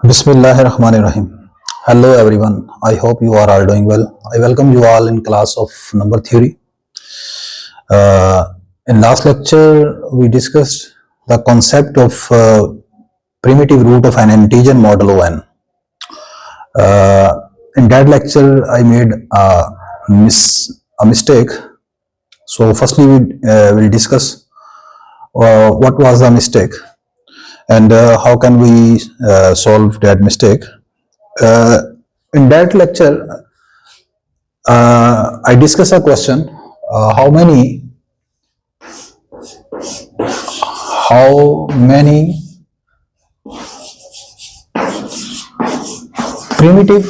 Bismillahirrahmanirrahim. Hello everyone. I hope you are all doing well. I welcome you all in class of number theory. In last lecture, we discussed the concept of primitive root of an integer modulo n. In that lecture, I made a mistake. So firstly, we will discuss what was the mistake and how can we solve that mistake. In that lecture, I discussed a question: how many primitive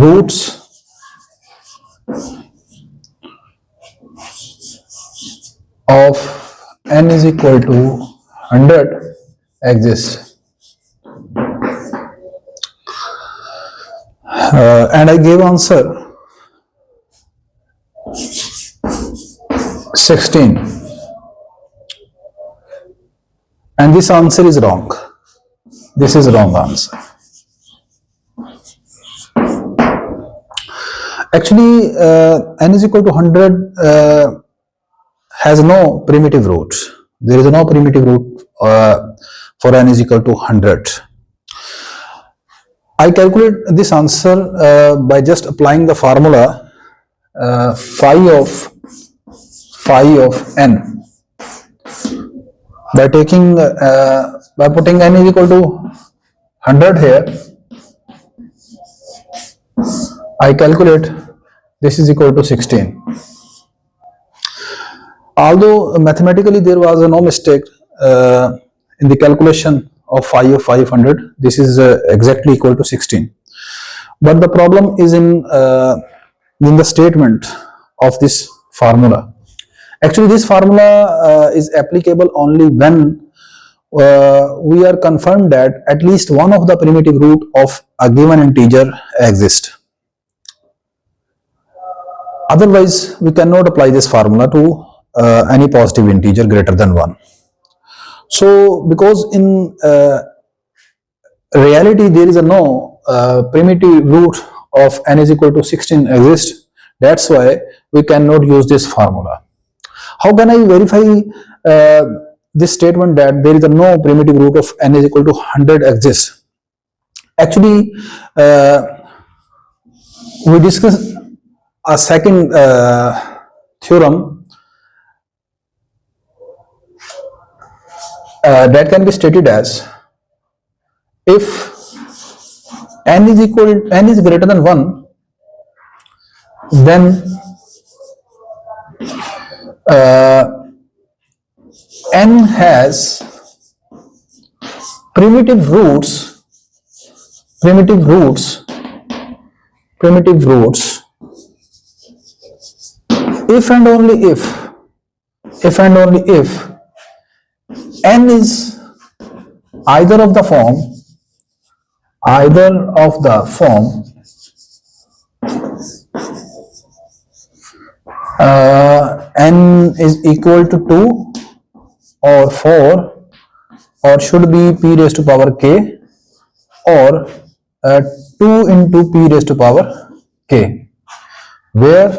roots of n is equal to 100 exist, and I gave answer 16, and this answer is wrong. This is wrong answer. Actually, n is equal to 100 has no primitive roots. There is no primitive root for n is equal to 100. I calculate this answer by just applying the formula phi of n by taking by putting n is equal to 100 here. I calculate this is equal to 16. Although mathematically there was no mistake in the calculation of phi of 500, this is exactly equal to 16. But the problem is in the statement of this formula. Actually, this formula is applicable only when we are confirmed that at least one of the primitive root of a given integer exists. Otherwise, we cannot apply this formula to any positive integer greater than 1. So, because in reality there is no primitive root of n is equal to 16 exists, that's why we cannot use this formula. How can I verify this statement that there is no primitive root of n is equal to 100 exists? Actually, we discussed a second theorem that can be stated as, if n is greater than 1, then n has primitive roots if and only if n is either of the form n is equal to 2 or 4, or should be p raised to power k, or 2 into p raised to power k, where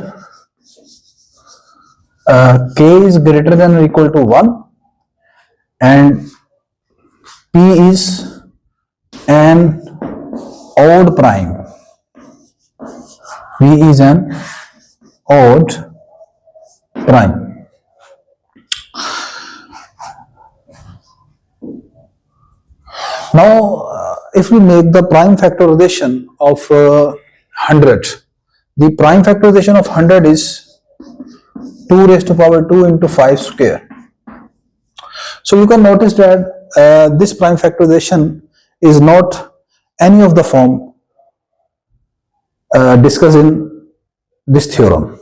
k is greater than or equal to 1 and p is an odd prime. P is an odd prime. Now, if we make the prime factorization of 100, the prime factorization of 100 is 2 raised to power 2 into 5 square. So you can notice that this prime factorization is not any of the form discussed in this theorem.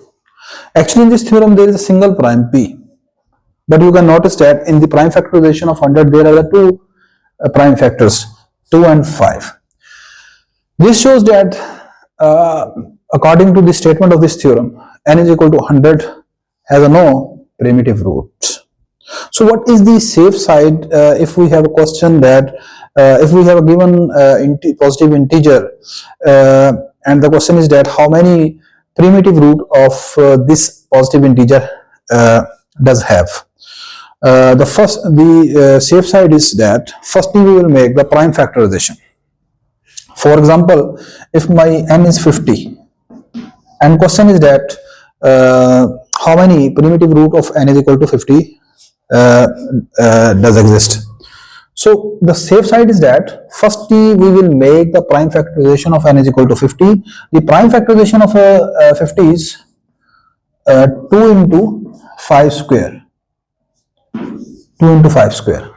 Actually, in this theorem there is a single prime p, but you can notice that in the prime factorization of 100 there are the two prime factors, 2 and 5. This shows that according to the statement of this theorem, n is equal to 100 has no primitive root. So what is the safe side if we have a question that if we have a given positive integer and the question is that how many primitive root of this positive integer does have. The safe side is that firstly we will make the prime factorization. For example, if my n is 50 and question is that how many primitive root of n is equal to 50 does exist. So the safe side is that firstly we will make the prime factorization of n is equal to 50. The prime factorization of 50 is 2 into 5 square. 2 into 5 square.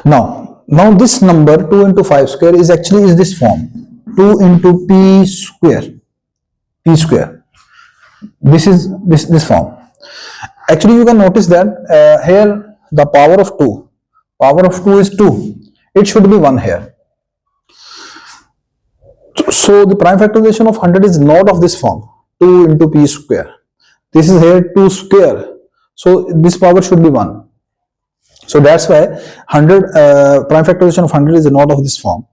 Now this number 2 into 5 square is actually this form, 2 into p square. P square. This is this form. Actually, you can notice that here the power of 2 is 2. It should be 1 here. So the prime factorization of 100 is not of this form, 2 into p square. This is here 2 square. So this power should be 1. So that's why 100 prime factorization of 100 is not of this form.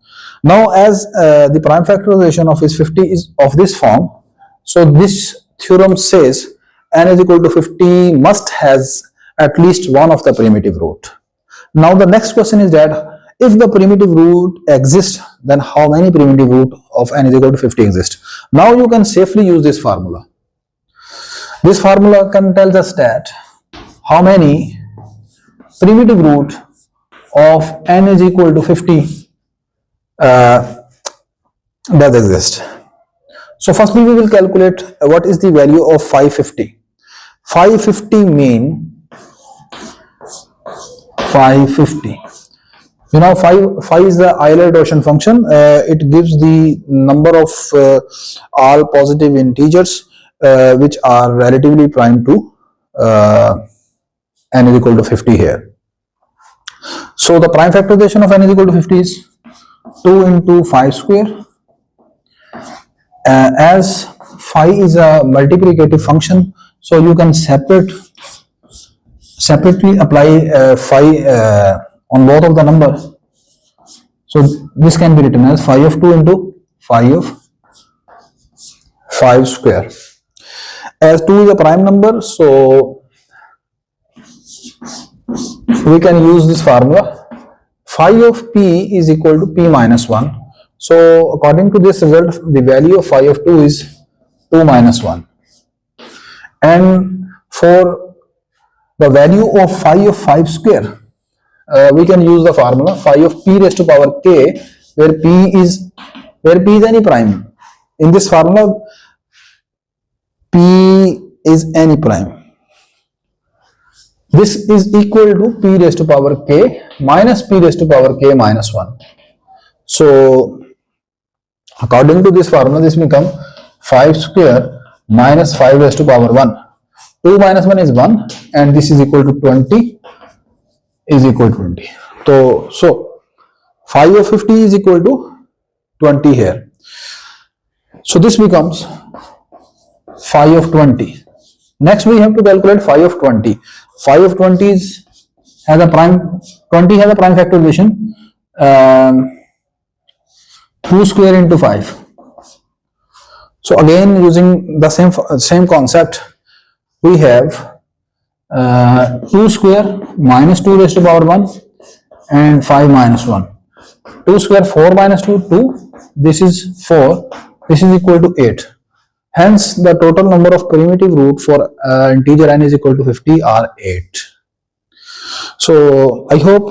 Now as the prime factorization of is 50 is of this form, so this theorem says n is equal to 50 must has at least one of the primitive root. Now the next question is that if the primitive root exists, then how many primitive root of n is equal to 50 exist? Now you can safely use this formula. This formula can tell us that how many primitive root of n is equal to 50 does exist. So firstly we will calculate what is the value of 550. 550 mean 550. You know 5 is the Euler-Rosen function. It gives the number of all positive integers which are relatively prime to n is equal to 50 here. So the prime factorization of n is equal to 50 is 2 into 5 square. As phi is a multiplicative function, so you can separately apply phi on both of the numbers. So this can be written as phi of 2 into phi of 5 square. As 2 is a prime number, so we can use this formula. Phi of p is equal to p minus 1. So according to this result, the value of phi of 2 is 2 minus 1. And for the value of phi of 5 square, we can use the formula phi of p raised to power k, where p is any prime. In this formula, p is any prime. This is equal to p raised to power k minus p raised to power k minus 1. So according to this formula, this becomes 5 square minus 5 raised to power 1. 2 minus 1 is 1 and this is equal to 20 is equal to 20. So phi of 50 is equal to 20 here. So this becomes phi of 20. Next we have to calculate phi of 20. Phi of 20 has a prime factorization 2 square into 5. So again using the same concept, we have 2 square minus 2 raised to power 1 and 5 minus 1. 2 square 4 minus 2 2. This is 4. This is equal to 8. Hence the total number of primitive root for integer n is equal to 50 are 8. So I hope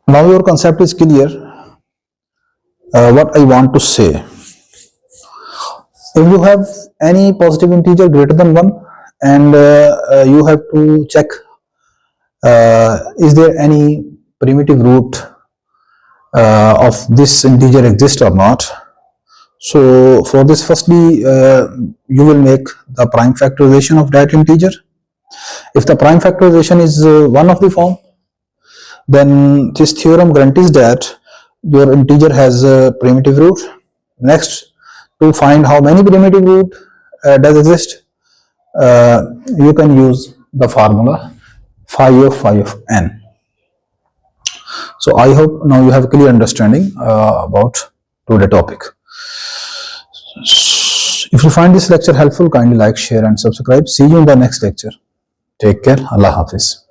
now your concept is clear. What I want to say, if you have any positive integer greater than 1 and you have to check is there any primitive root of this integer exist or not. So for this, firstly you will make the prime factorization of that integer. If the prime factorization is one of the form, then this theorem guarantees that your integer has a primitive root. Next, to find how many primitive root does exist, you can use the formula phi of n. So I hope now you have a clear understanding about today's topic. If you find this lecture helpful, kindly like, share and subscribe. See you in the next lecture. Take care. Allah Hafiz.